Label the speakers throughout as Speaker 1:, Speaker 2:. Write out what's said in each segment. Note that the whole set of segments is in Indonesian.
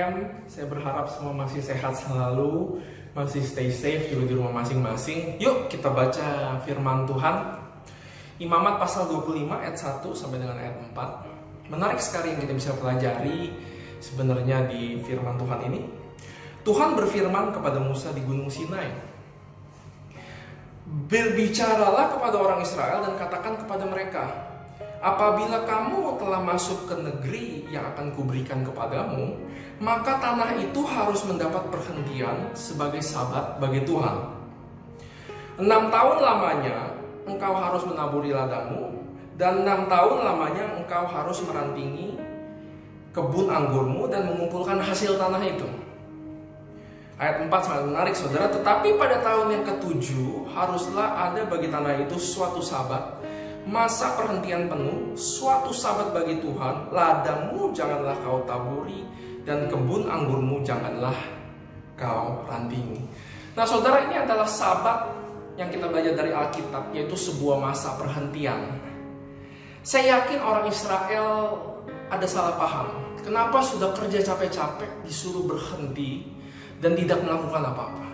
Speaker 1: FM. Saya berharap semua masih sehat selalu, masih stay safe juga di rumah masing-masing. Yuk kita baca firman Tuhan. Imamat pasal 25 ayat 1 sampai dengan ayat 4. Menarik sekali yang kita bisa pelajari sebenarnya di firman Tuhan ini. Tuhan berfirman kepada Musa di Gunung Sinai. Berbicaralah kepada orang Israel dan katakan kepada mereka, apabila kamu telah masuk ke negeri yang akan kuberikan kepadamu, maka tanah itu harus mendapat perhentian sebagai sabat bagi Tuhan. 6 tahun lamanya engkau harus menaburi ladangmu, dan 6 tahun lamanya engkau harus merantingi kebun anggurmu dan mengumpulkan hasil tanah itu. Ayat 4 sangat menarik saudara. Tetapi pada tahun yang ke-7 haruslah ada bagi tanah itu suatu sabat, masa perhentian penuh, suatu sabat bagi Tuhan. Ladangmu janganlah kau taburi, dan kebun anggurmu janganlah kau rantingi. Nah saudara, ini adalah sabat yang kita belajar dari Alkitab, yaitu sebuah masa perhentian. Saya yakin orang Israel ada salah paham. Kenapa sudah kerja capek-capek disuruh berhenti dan tidak melakukan apa-apa?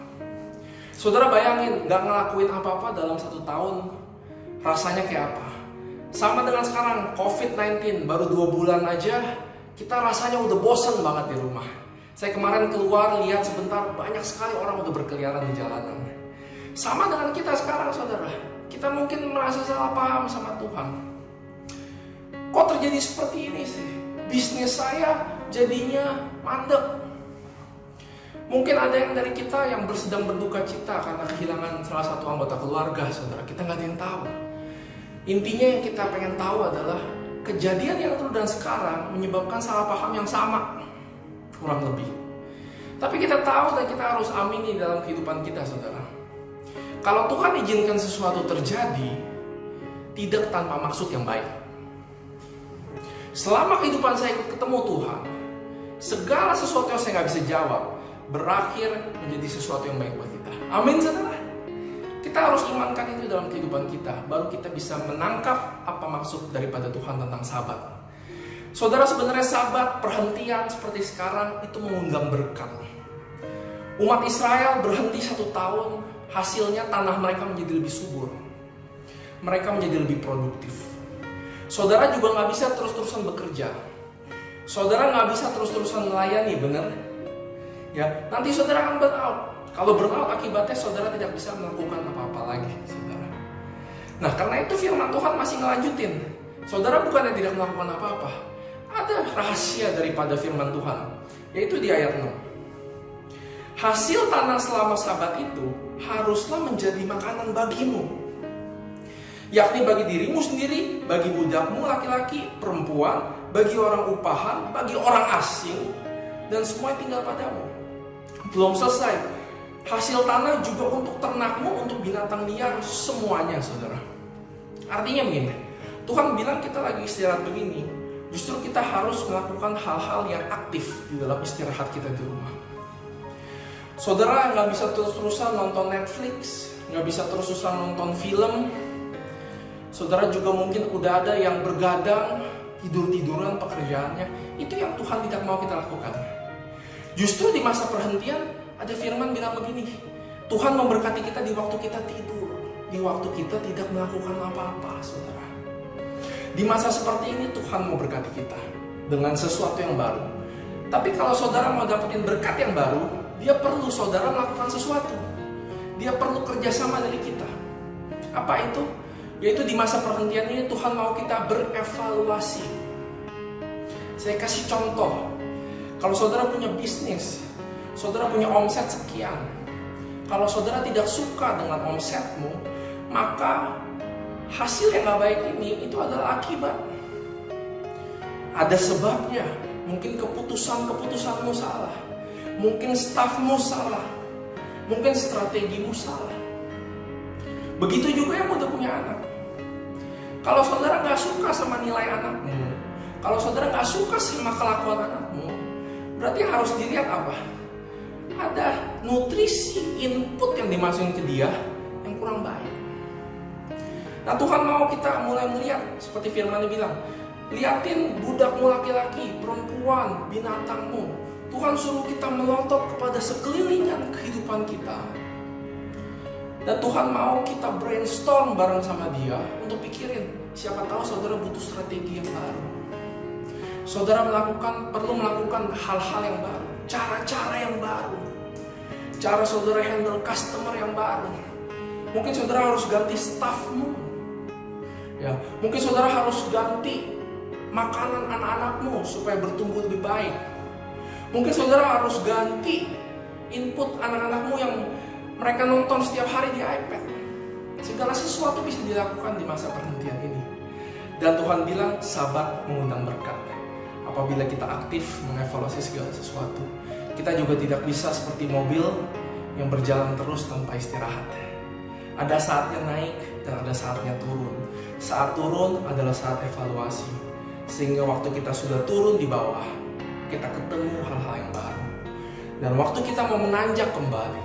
Speaker 1: Saudara bayangin, gak ngelakuin apa-apa dalam 1 tahun, rasanya kayak apa? Sama dengan sekarang, COVID-19, baru 2 bulan aja, kita rasanya udah bosan banget di rumah. Saya kemarin keluar, lihat sebentar, banyak sekali orang udah berkeliaran di jalanan. Sama dengan kita sekarang saudara, kita mungkin merasa salah paham sama Tuhan. Kok terjadi seperti ini sih? Bisnis saya jadinya mandek. Mungkin ada yang dari kita yang sedang berduka cita karena kehilangan salah satu anggota keluarga, saudara. Kita nggak ada yang tahu. Intinya yang kita pengen tahu adalah kejadian yang dulu dan sekarang menyebabkan salah paham yang sama, kurang lebih. Tapi kita tahu dan kita harus amini dalam kehidupan kita, saudara. Kalau Tuhan izinkan sesuatu terjadi, tidak tanpa maksud yang baik. Selama kehidupan saya ikut ketemu Tuhan, segala sesuatu yang saya nggak bisa jawab berakhir menjadi sesuatu yang baik buat kita. Amin saudara. Kita harus imankan itu dalam kehidupan kita, baru kita bisa menangkap apa maksud daripada Tuhan tentang sabat. Saudara, sebenarnya sabat, perhentian seperti sekarang itu mengundang berkat. Umat Israel berhenti 1 tahun, hasilnya tanah mereka menjadi lebih subur. Mereka menjadi lebih produktif. Saudara juga nggak bisa terus-terusan bekerja. Saudara nggak bisa terus-terusan melayani, benar? Ya, nanti saudara akan burn out. Kalau burn out akibatnya saudara tidak bisa melakukan apa-apa lagi, saudara. Nah, karena itu firman Tuhan masih ngelanjutin. Saudara bukannya tidak melakukan apa-apa. Ada rahasia daripada firman Tuhan, yaitu di ayat 6. Hasil tanah selama sabat itu haruslah menjadi makanan bagimu, yakni bagi dirimu sendiri, bagi budakmu laki-laki, perempuan, bagi orang upahan, bagi orang asing, dan semua yang tinggal padamu. Belum selesai, hasil tanah juga untuk ternakmu, untuk binatang liar, semuanya saudara. Artinya begini, Tuhan bilang kita lagi istirahat begini, justru kita harus melakukan hal-hal yang aktif di dalam istirahat kita di rumah. Saudara nggak bisa terus-terusan nonton Netflix, nggak bisa terus-terusan nonton film. Saudara juga mungkin udah ada yang bergadang, tidur-tiduran pekerjaannya. Itu yang Tuhan tidak mau kita lakukan. Justru di masa perhentian ada firman bilang begini, Tuhan memberkati kita di waktu kita tidur, di waktu kita tidak melakukan apa-apa, saudara. Di masa seperti ini Tuhan mau berkati kita dengan sesuatu yang baru. Tapi kalau saudara mau dapetin berkat yang baru, dia perlu saudara melakukan sesuatu. Dia perlu kerjasama dari kita. Apa itu? Yaitu di masa perhentian ini Tuhan mau kita berevaluasi. Saya kasih contoh. Kalau saudara punya bisnis, saudara punya omset sekian. Kalau saudara tidak suka dengan omsetmu, maka hasil yang gak baik ini itu adalah akibat. Ada sebabnya. Mungkin keputusanmu salah. Mungkin stafmu salah. Mungkin strategimu salah. Begitu juga yang udah punya anak. Kalau saudara gak suka sama nilai anakmu, kalau saudara gak suka sama kelakuan anakmu, berarti harus dilihat apa? Ada nutrisi input yang dimasukin ke dia yang kurang baik. Nah Tuhan mau kita mulai melihat seperti firman-Nya bilang, liatin budakmu laki-laki, perempuan, binatangmu. Tuhan suruh kita melotot kepada sekelilingan kehidupan kita. Dan Tuhan mau kita brainstorm bareng sama Dia untuk pikirin, siapa tahu saudara butuh strategi yang baru. Saudara perlu melakukan hal-hal yang baru, cara-cara yang baru. Cara saudara handle customer yang baru. Mungkin saudara harus ganti staffmu. Ya, mungkin saudara harus ganti makanan anak-anakmu supaya bertumbuh lebih baik. Mungkin saudara harus ganti input anak-anakmu yang mereka nonton setiap hari di iPad. Segala sesuatu bisa dilakukan di masa perhentian ini. Dan Tuhan bilang Sabat mengundang berkat. Apabila kita aktif mengevaluasi segala sesuatu, kita juga tidak bisa seperti mobil yang berjalan terus tanpa istirahat. Ada saatnya naik dan ada saatnya turun. Saat turun adalah saat evaluasi. Sehingga waktu kita sudah turun di bawah, kita ketemu hal-hal yang baru. Dan waktu kita mau menanjak kembali,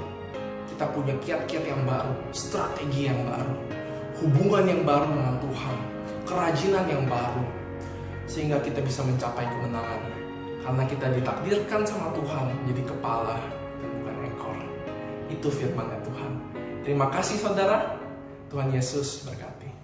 Speaker 1: kita punya kiat-kiat yang baru, strategi yang baru, hubungan yang baru dengan Tuhan, kerajinan yang baru, sehingga kita bisa mencapai kemenangan. Karena kita ditakdirkan sama Tuhan menjadi kepala dan bukan ekor. Itu firman Tuhan. Terima kasih saudara. Tuhan Yesus berkati.